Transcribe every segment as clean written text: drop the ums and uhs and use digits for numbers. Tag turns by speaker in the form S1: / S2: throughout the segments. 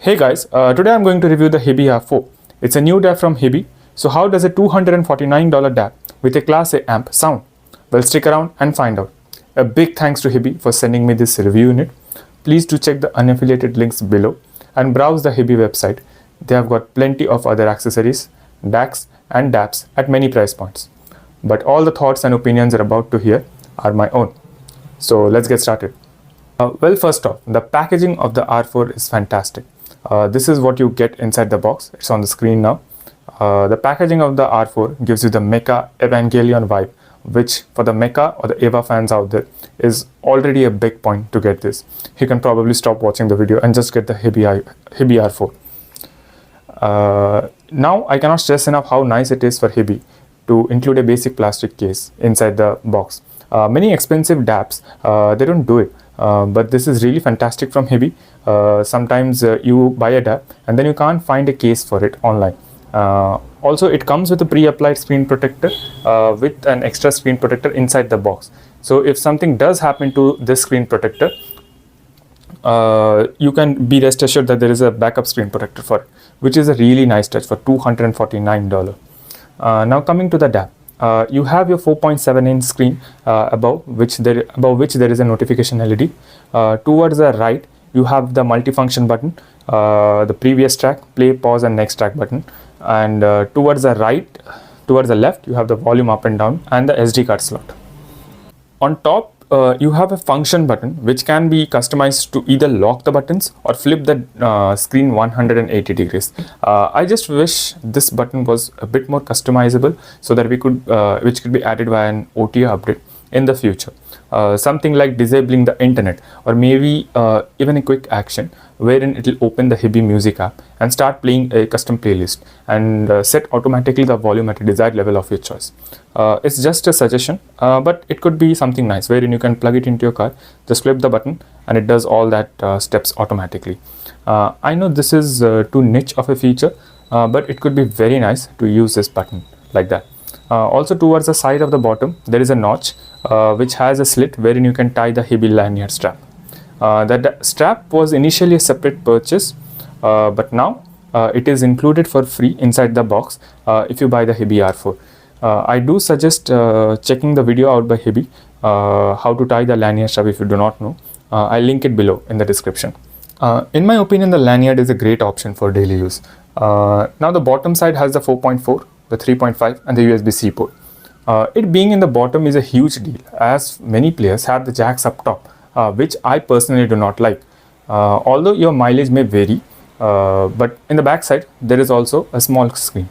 S1: Hey guys, today I'm going to review the Hiby R4. It's a new DAP from Hiby. So how does a $249 DAP with a Class A amp sound? Well, stick around and find out. A big thanks to Hiby for sending me this review unit. Please do check the unaffiliated links below and browse the Hiby website. They have got plenty of other accessories, DACs and DAPs at many price points. But all the thoughts and opinions you're about to hear are my own. So let's get started. Well, first off, the packaging of the R4 is fantastic. This is what you get inside the box. It's on the screen now. The packaging of the R4 gives you the Mecha Evangelion vibe, which for the Mecha or the Eva fans out there is already a big point to get this. You can probably stop watching the video and just get the Hiby R4. Now I cannot stress enough how nice it is for Hiby to include a basic plastic case inside the box. Many expensive DAPs, they don't do it. But this is really fantastic from Hiby. Sometimes you buy a DAP and then you can't find a case for it online. Also, it comes with a pre-applied screen protector with an extra screen protector inside the box. So if something does happen to this screen protector, you can be rest assured that there is a backup screen protector for it, which is a really nice touch for $249. Now coming to the DAP. You have your 4.7-inch screen above which there is a notification LED. Towards the right, you have the multifunction button, the previous track, play, pause, and next track button. And towards the left, you have the volume up and down and the SD card slot. On top, you have a function button which can be customized to either lock the buttons or flip the screen 180 degrees. I just wish this button was a bit more customizable so that which could be added via an OTA update in the future. Something like disabling the internet, or maybe even a quick action wherein it will open the Hiby Music app and start playing a custom playlist and set automatically the volume at a desired level of your choice. It's just a suggestion, but it could be something nice wherein you can plug it into your car, just flip the button and it does all that steps automatically. I know this is too niche of a feature, but it could be very nice to use this button like that. Also towards the side of the bottom, there is a notch which has a slit wherein you can tie the Hiby lanyard strap. That strap was initially a separate purchase, but now it is included for free inside the box if you buy the Hiby R4. I do suggest checking the video out by Hiby, how to tie the lanyard strap if you do not know. I'll link it below in the description. In my opinion, the lanyard is a great option for daily use. Now the bottom side has the 4.4, the 3.5 and the USB-C port. It being in the bottom is a huge deal, as many players have the jacks up top, which I personally do not like. Although your mileage may vary, but in the back side there is also a small screen.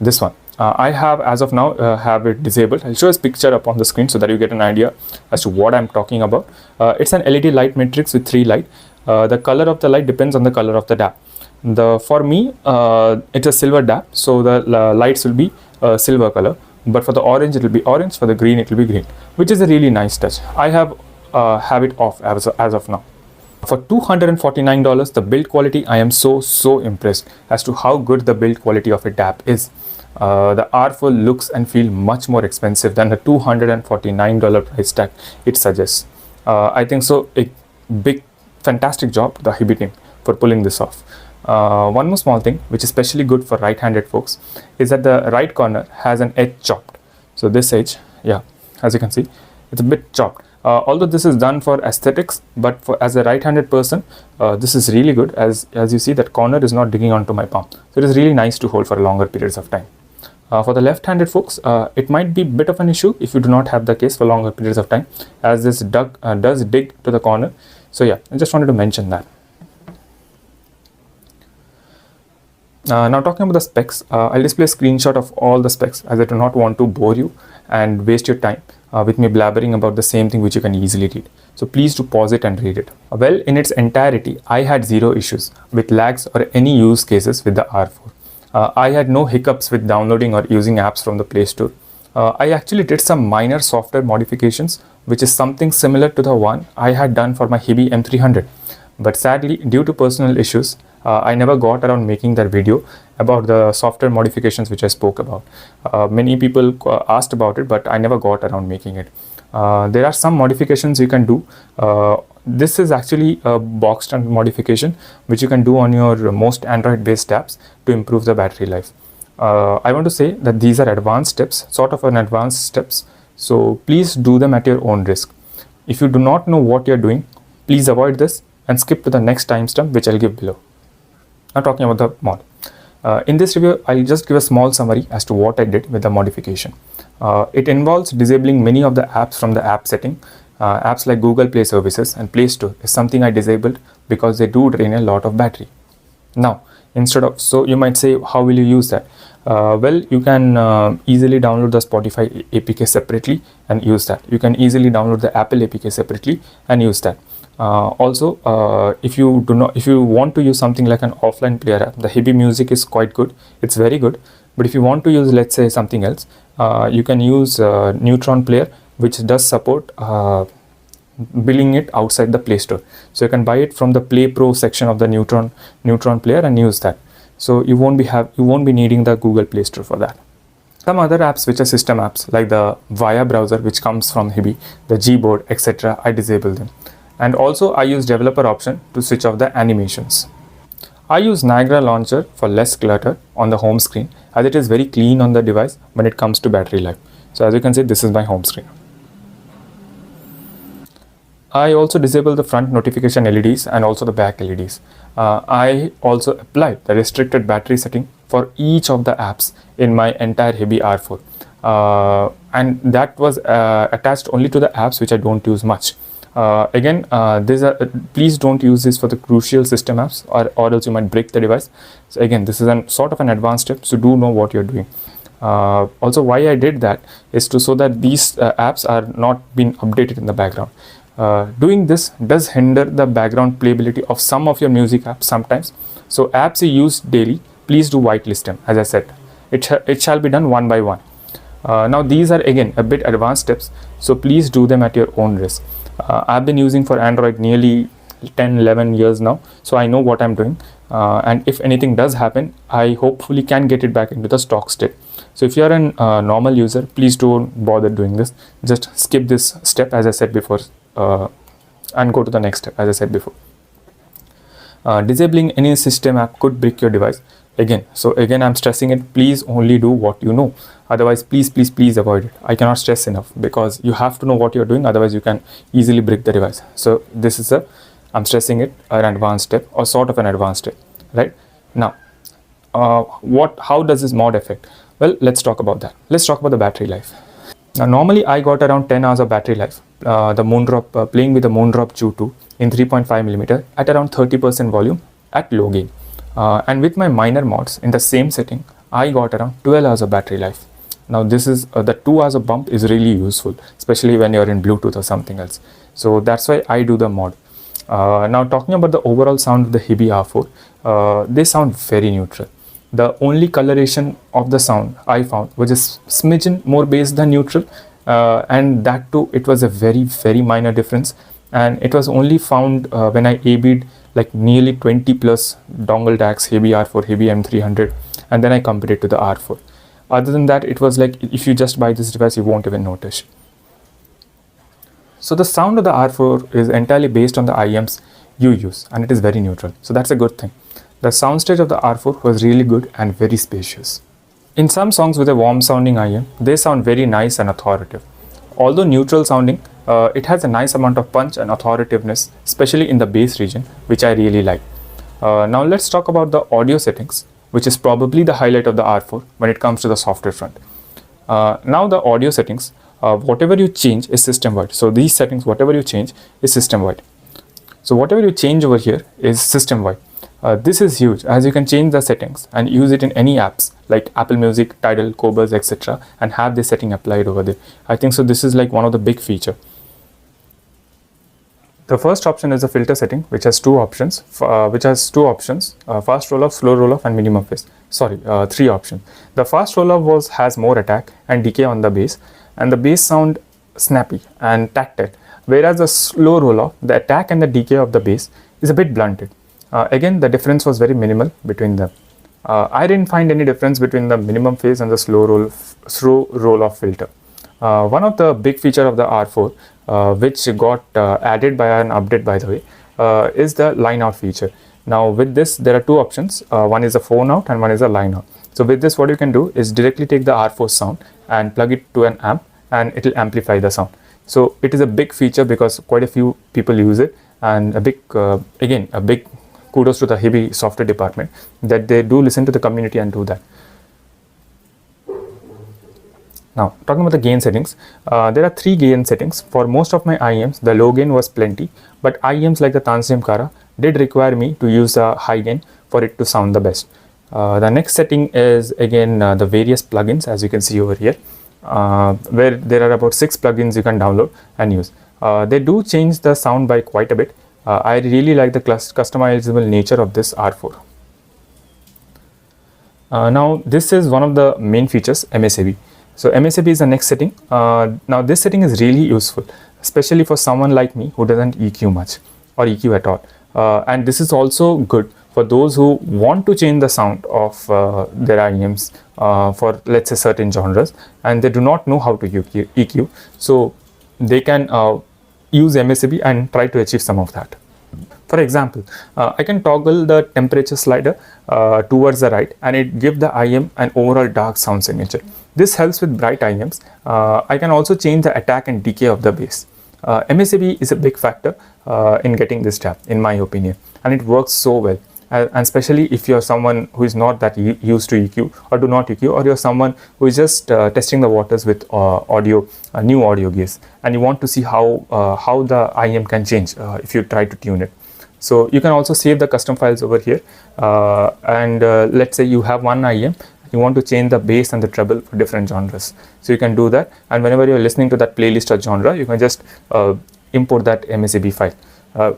S1: This one I have as of now have it disabled. I'll show a picture up on the screen so that you get an idea as to what I'm talking about. It's an LED light matrix with 3 lights. The color of the light depends on the color of the DAP. For me, it's a silver DAP, so the lights will be silver color. But for the orange, it will be orange. For the green, it will be green, which is a really nice touch. I have it off as of now. For $249, the build quality, I am so impressed as to how good the build quality of a DAP is. The R4 looks and feel much more expensive than the $249 price tag it suggests. I think so. A big, fantastic job the Hiby team for pulling this off. One more small thing which is especially good for right-handed folks is that the right corner has an edge chopped. So this edge, yeah, as you can see, it's a bit chopped. Although this is done for aesthetics, but as a right-handed person, this is really good, as you see that corner is not digging onto my palm. So it is really nice to hold for longer periods of time. For the left-handed folks, it might be a bit of an issue if you do not have the case for longer periods of time, as this does dig to the corner. So yeah, I just wanted to mention that. Now talking about the specs, I'll display a screenshot of all the specs, as I do not want to bore you and waste your time with me blabbering about the same thing which you can easily read. So please do pause it and read it. Well, in its entirety, I had zero issues with lags or any use cases with the R4. I had no hiccups with downloading or using apps from the Play Store. I actually did some minor software modifications, which is something similar to the one I had done for my Hiby M300. But sadly, due to personal issues, I never got around making that video about the software modifications which I spoke about. Many people asked about it, but I never got around making it. There are some modifications you can do. This is actually a box standard modification which you can do on your most Android based apps to improve the battery life. I want to say that these are advanced steps, sort of an advanced steps, so please do them at your own risk. If you do not know what you're doing, please avoid this and skip to the next timestamp which I'll give below. Now talking about the mod. In this review, I'll just give a small summary as to what I did with the modification. It involves disabling many of the apps from the app setting. Apps like Google Play services and Play Store is something I disabled because they do drain a lot of battery. Now, so you might say, how will you use that? Well, you can easily download the Spotify APK separately and use that. You can easily download the Apple APK separately and use that. If you want to use something like an offline player app, the Hiby Music is quite good. It's very good. But if you want to use, let's say, something else, you can use Neutron Player, which does support billing it outside the Play Store. So you can buy it from the Play Pro section of the Neutron Player and use that. So you won't be needing the Google Play Store for that. Some other apps which are system apps like the Via browser which comes from Hiby, the Gboard, etc. I disable them. And also I use developer option to switch off the animations. I use Niagara Launcher for less clutter on the home screen as it is very clean on the device when it comes to battery life. So as you can see, this is my home screen. I also disable the front notification LEDs and also the back LEDs. I also applied the restricted battery setting for each of the apps in my entire Hiby R4. And that was attached only to the apps which I don't use much. Please don't use this for the crucial system apps or else you might break the device. So again, this is sort of an advanced step, so do know what you're doing. Also, why I did that is so that these apps are not being updated in the background. Doing this does hinder the background playability of some of your music apps sometimes. So apps you use daily, please do whitelist them. As I said, it shall be done one by one. Now these are again a bit advanced steps, so please do them at your own risk. I've been using for Android nearly 10-11 years now, so I know what I'm doing, and if anything does happen, I hopefully can get it back into the stock state. So if you're a normal user, please don't bother doing this. Just skip this step as I said before, and go to the next step as I said before. Disabling any system app could break your device. Again, I'm stressing it, please only do what you know. Otherwise, please avoid it. I cannot stress enough because you have to know what you're doing, otherwise you can easily break the device. So this is I'm stressing it, an advanced step or sort of an advanced step, right? Now, how does this mod affect? Well, let's talk about that. Let's talk about the battery life. Now, normally I got around 10 hours of battery life. The Moondrop, playing with the Moondrop Chew 2 in 3.5mm at around 30% volume at low gain. And with my minor mods in the same setting, I got around 12 hours of battery life. Now this is the 2 hours of bump is really useful, especially when you're in Bluetooth or something else. So that's why I do the mod. Now talking about the overall sound of the Hiby R4, they sound very neutral. The only coloration of the sound I found was a smidgen more bass than neutral, and that too it was a very minor difference, and it was only found when I A/B'd like nearly 20 plus dongle DACs, Hiby R4, Hiby M300, and then I compared it to the R4. Other than that, it was like if you just buy this device, you won't even notice. So the sound of the R4 is entirely based on the IEMs you use, and it is very neutral. So that's a good thing. The soundstage of the R4 was really good and very spacious. In some songs with a warm sounding IEM, they sound very nice and authoritative. Although neutral sounding, it has a nice amount of punch and authoritativeness, especially in the bass region, which I really like. Now let's talk about the audio settings, which is probably the highlight of the R4 when it comes to the software front. Now the audio settings, whatever you change is system-wide. So these settings, whatever you change is system-wide. So whatever you change over here is system-wide. This is huge, as you can change the settings and use it in any apps like Apple Music, Tidal, Qobuz, etc. and have this setting applied over there. I think so this is like one of the big feature. The first option is the filter setting, which has two options. Fast roll-off, slow roll-off, and minimum phase. Sorry, 3 options. The fast roll-off has more attack and decay on the bass, and the bass sound snappy and tactile. Whereas the slow roll-off, the attack and the decay of the bass is a bit blunted. Again, the difference was very minimal between them. I didn't find any difference between the minimum phase and the slow roll-off filter. One of the big feature of the R4, which got added by an update, by the way, is the line out feature. Now with this, there are two options. One is a phone out and one is a line out. So with this, what you can do is directly take the R4 sound and plug it to an amp, and it will amplify the sound. So it is a big feature because quite a few people use it, and a big again, a big kudos to the Hiby software department that they do listen to the community and do that. Now talking about the gain settings, there are 3 gain settings. For most of my IEMs, the low gain was plenty, but IEMs like the Tanzim Kara did require me to use a high gain for it to sound the best. The next setting is again the various plugins, as you can see over here, where there are about 6 plugins you can download and use. They do change the sound by quite a bit. I really like the customizable nature of this R4. Now this is one of the main features, MSAB. So MSAB is the next setting. Now this setting is really useful, especially for someone like me who doesn't EQ much or EQ at all. And this is also good for those who want to change the sound of their IEMs for, let's say, certain genres, and they do not know how to EQ. So they can use MSAB and try to achieve some of that. For example, I can toggle the temperature slider towards the right, and it gives the IEM an overall dark sound signature. This helps with bright IEMs. I can also change the attack and decay of the bass. MSAB is a big factor in getting this tab, in my opinion, and it works so well. And especially if you're someone who is not that used to EQ or do not EQ, or you're someone who is just testing the waters with new audio gears, and you want to see how the IEM can change if you try to tune it. So you can also save the custom files over here, and let's say you have one IEM, you want to change the bass and the treble for different genres, so you can do that. And whenever you're listening to that playlist or genre, you can just import that MSAB file.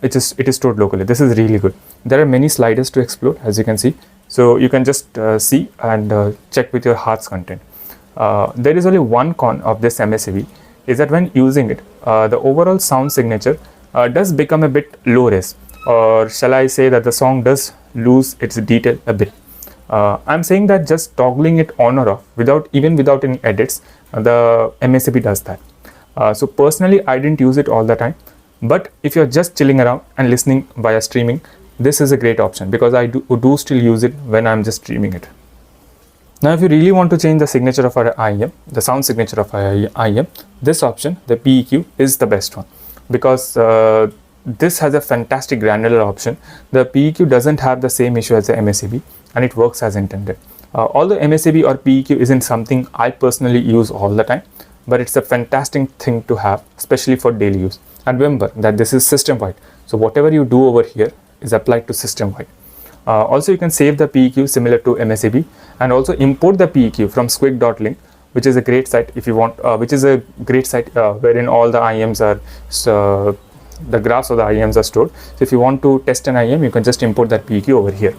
S1: It is stored locally. This is really good. There are many sliders to explore, as you can see, so you can just see and check with your heart's content. There is only one con of this MSAB, is that when using it, the overall sound signature does become a bit low res, or shall I say that the song does lose its detail a bit. I'm saying that just toggling it on or off without any edits, the MSAB does that. So personally, I didn't use it all the time, but if you're just chilling around and listening via streaming, this is a great option, because I do still use it when I'm just streaming it. Now if you really want to change the signature of our IEM, the sound signature of our IEM, this option, the PEQ, is the best one, because this has a fantastic granular option. The PEQ doesn't have the same issue as the MSAB, and it works as intended. Although MSAB or PEQ isn't something I personally use all the time, but it's a fantastic thing to have, especially for daily use. And remember that this is system-wide, so whatever you do over here is applied to system-wide. Also, you can save the PEQ similar to MSAB, and also import the PEQ from squig.link, which is a great site if you want, wherein all the IEMs are, the graphs of the IEMs are stored. So if you want to test an IEM, you can just import that PEQ over here.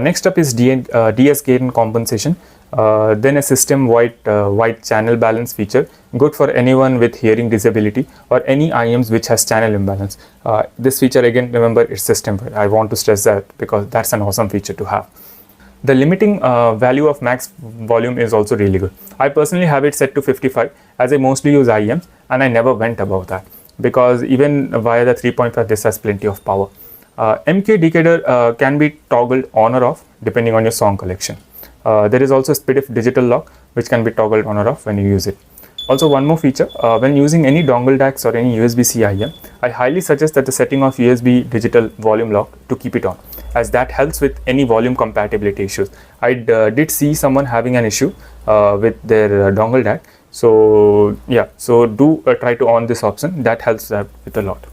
S1: Next up is DS gain compensation. Then a system-wide channel balance feature, good for anyone with hearing disability or any IEMs which has channel imbalance. This feature, again, remember, it's system-wide. I want to stress that because that's an awesome feature to have. The limiting value of max volume is also really good. I personally have it set to 55, as I mostly use IEMs, and I never went above that, because even via the 3.5, this has plenty of power. MQ decoder can be toggled on or off depending on your song collection. There is also SPDIF digital lock, which can be toggled on or off when you use it. Also, one more feature, when using any dongle DACs or any USB-C IEM, I highly suggest that the setting of USB digital volume lock to keep it on, as that helps with any volume compatibility issues. I did see someone having an issue with their dongle DAC. So yeah, so do try to on this option. That helps with a lot.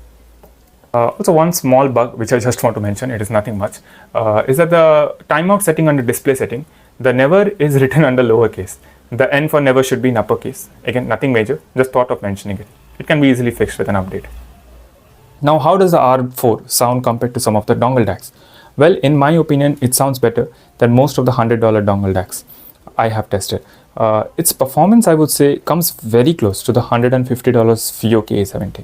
S1: Also, one small bug which I just want to mention, it is nothing much, is that the timeout setting under display setting, the never is written under lowercase. The N for never should be in uppercase. Again, nothing major, just thought of mentioning it. It can be easily fixed with an update. Now, how does the R4 sound compared to some of the dongle DACs? Well, in my opinion, it sounds better than most of the $100 dongle DACs I have tested. Its performance, I would say, comes very close to the $150 FIO KA17.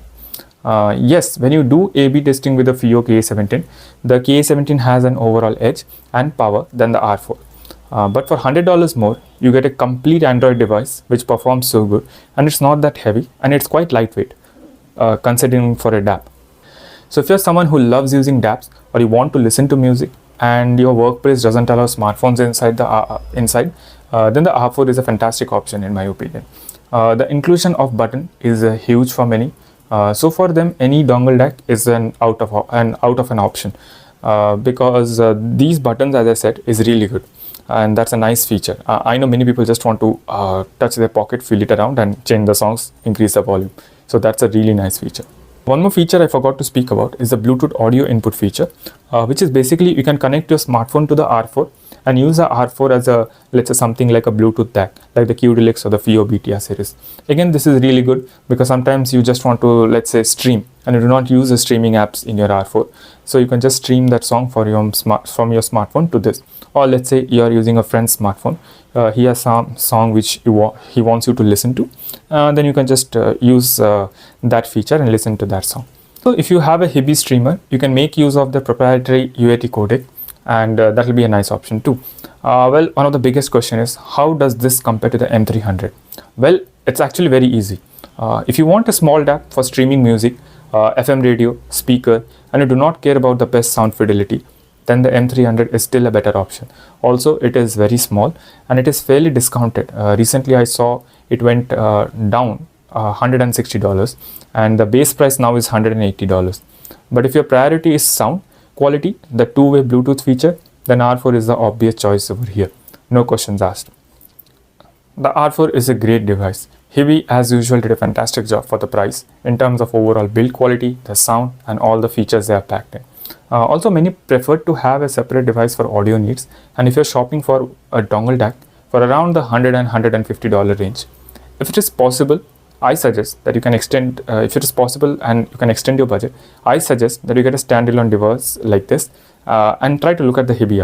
S1: Yes, when you do A/B testing with the FIO KA17, the KA17 has an overall edge and power than the R4. But for $100 more, you get a complete Android device which performs so good, and it's not that heavy, and it's quite lightweight considering for a DAP. So if you're someone who loves using DAPs, or you want to listen to music and your workplace doesn't allow smartphones inside, then the R4 is a fantastic option in my opinion. The inclusion of button is huge for many. So for them, any dongle DAC is an out of an option because these buttons, as I said, is really good, and that's a nice feature. I know many people just want to touch their pocket, feel it around, and change the songs, increase the volume. So that's a really nice feature. One more feature I forgot to speak about is the Bluetooth audio input feature, which is basically you can connect your smartphone to the R4 and use the R4 as a, let's say, something like a Bluetooth DAC, like the QDeluxe or the FIO BTR series. Again, this is really good because sometimes you just want to, let's say, stream, and you do not use the streaming apps in your R4. So you can just stream that song from your smartphone to this. Or let's say you are using a friend's smartphone. He has some song which he wants you to listen to. Then you can just use that feature and listen to that song. So if you have a Hiby streamer, you can make use of the proprietary UAT codec, and that will be a nice option too. Well, one of the biggest question is, how does this compare to the M300? Well, it's actually very easy. If you want a small DAP for streaming music, FM radio, speaker, and you do not care about the best sound fidelity, then the M300 is still a better option. Also, it is very small and it is fairly discounted. Recently, I saw it went down $160, and the base price now is $180. But if your priority is sound quality, the two-way Bluetooth feature, then R4 is the obvious choice over here. No questions asked. The R4 is a great device. Hiby, as usual, did a fantastic job for the price in terms of overall build quality, the sound, and all the features they are packed in. Also, many prefer to have a separate device for audio needs, and if you're shopping for a dongle DAC for around the $100 and $150 range, if it is possible, I suggest that you can extend, if it is possible and you can extend your budget, I suggest that you get a standalone device like this and try to look at the Hiby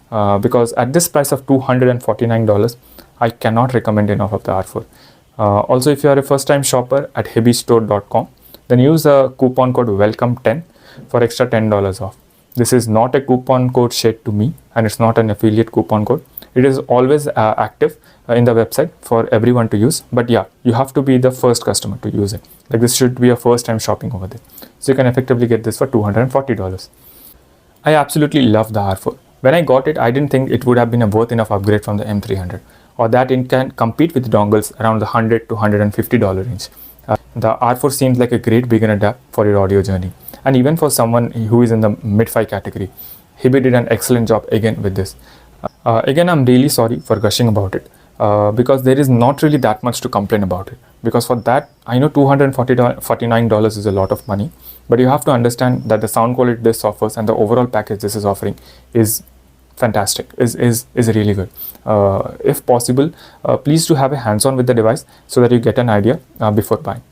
S1: R4 because at this price of $249, I cannot recommend enough of the R4. Also, if you are a first time shopper at hibystore.com, then use the coupon code WELCOME10 for extra $10 off. This is not a coupon code shared to me, and it's not an affiliate coupon code. It is always active in the website for everyone to use, but yeah, you have to be the first customer to use it. Like, this should be your first time shopping over there. So you can effectively get this for $240. I absolutely love the R4. When I got it, I didn't think it would have been a worth enough upgrade from the M300, or that it can compete with dongles around the $100 to $150 range. The R4 seems like a great beginner DAP for your audio journey, and even for someone who is in the mid-5 category. Hiby did an excellent job again with this. Again, I'm really sorry for gushing about it because there is not really that much to complain about it. Because for that, I know $249 is a lot of money, but you have to understand that the sound quality this offers and the overall package this is offering is fantastic, is really good. If possible, please do have a hands-on with the device so that you get an idea before buying.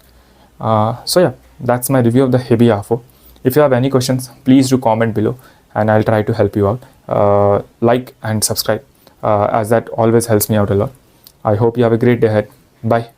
S1: So yeah, that's my review of the Hiby R4. If you have any questions, please do comment below and I'll try to help you out. Like and subscribe as that always helps me out a lot. I hope you have a great day ahead. Bye.